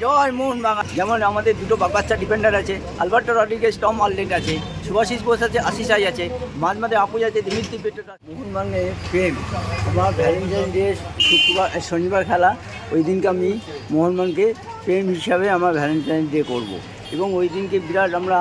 জয় মোহনবাগান। যেমন আমাদের দুটো বাচ্চা ডিফেন্ডার আছে, আলবার্টো রড্রিগেজ, টম হল্যান্ড আছে, সুভাশিস বোস আছে, আশিস আই আছে, মাঝে আপুজ আছে, দিমিত্রি পেট্রাস। মোহনবাগানের প্রেম। আমার ভ্যালেন্টাইন ডে শনিবার খেলা, ওই দিনকে আমি মোহনবাগানকে প্রেম হিসাবে আমার ভ্যালেন্টাইন ডে করবো এবং ওই দিনকে বিরাট আমরা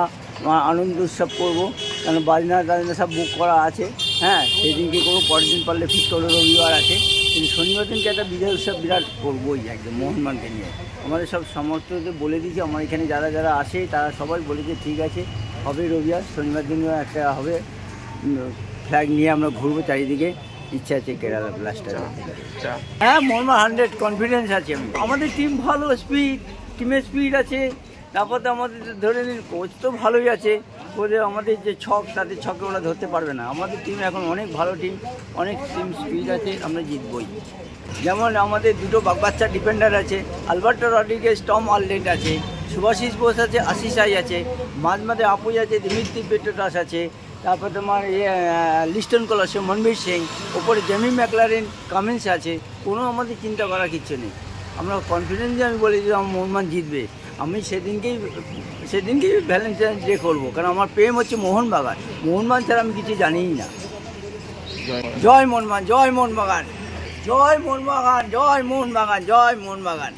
আনন্দ উৎসব করবো, কারণ বাজনা টাজনা সব বুক করা আছে। হ্যাঁ, সেই দিনকে করবো। পরের দিন পারলে ফিক্স করবো, রবিবার আছে, কিন্তু শনিবার দিনকে একটা বিজয় উৎসব বিরাট করবোই একদম মোহনবাগানকে নিয়ে। আমাদের সব সমর্থকদের বলে দিয়েছি, আমার এখানে যারা যারা আসে তারা সবাই বলেছে ঠিক আছে হবে রবিবার, শনিবার দিনও একটা হবে, ফ্ল্যাগ নিয়ে আমরা ঘুরবো চারিদিকে। ইচ্ছা আছে কেরালা ব্লাস্টার। হ্যাঁ, মোহনবাগান 100 কনফিডেন্স আছে। আমাদের টিম ভালো, টিমের স্পিড আছে। তারপর তো আমাদের ধরে নিন কোচ তো ভালোই আছে, ওদের আমাদের যে ছক, তাদের ছকে ওরা ধরতে পারবে না। আমাদের টিম এখন অনেক ভালো টিম, অনেক টিম স্পিড আছে, আমরা জিতবই। যেমন আমাদের দুটো বাচ্চা ডিফেন্ডার আছে, আলবার্টো রড্রিগেজ, টম হল্যান্ড আছে, সুভাশিস বোস আছে, আশিস আই আছে, মাঝে আপুজ আছে, দিমিত্রি পেট্রাস আছে, তারপর তোমার লিস্টন কলসে, মনবীর সিং, ওপরে জেমি ম্যাকলারেন, কামিন্স আছে। কোনো আমাদের চিন্তা করার কিচ্ছু নেই। আমরা কনফিডেন্স যে আমি বলি যে আমার মোহনবাগান জিতবে। আমি সেদিনকেই ভ্যালেন্টাইন ডে করবো, কারণ আমার প্রেম হচ্ছে মোহনবাগান। মোহনবাগান ছাড়া আমি কিছু জানিই না। জয় মোহনবাগান, জয় মোহনবাগান, জয় মোহনবাগান, জয় মোহনবাগান, জয় মোহনবাগান।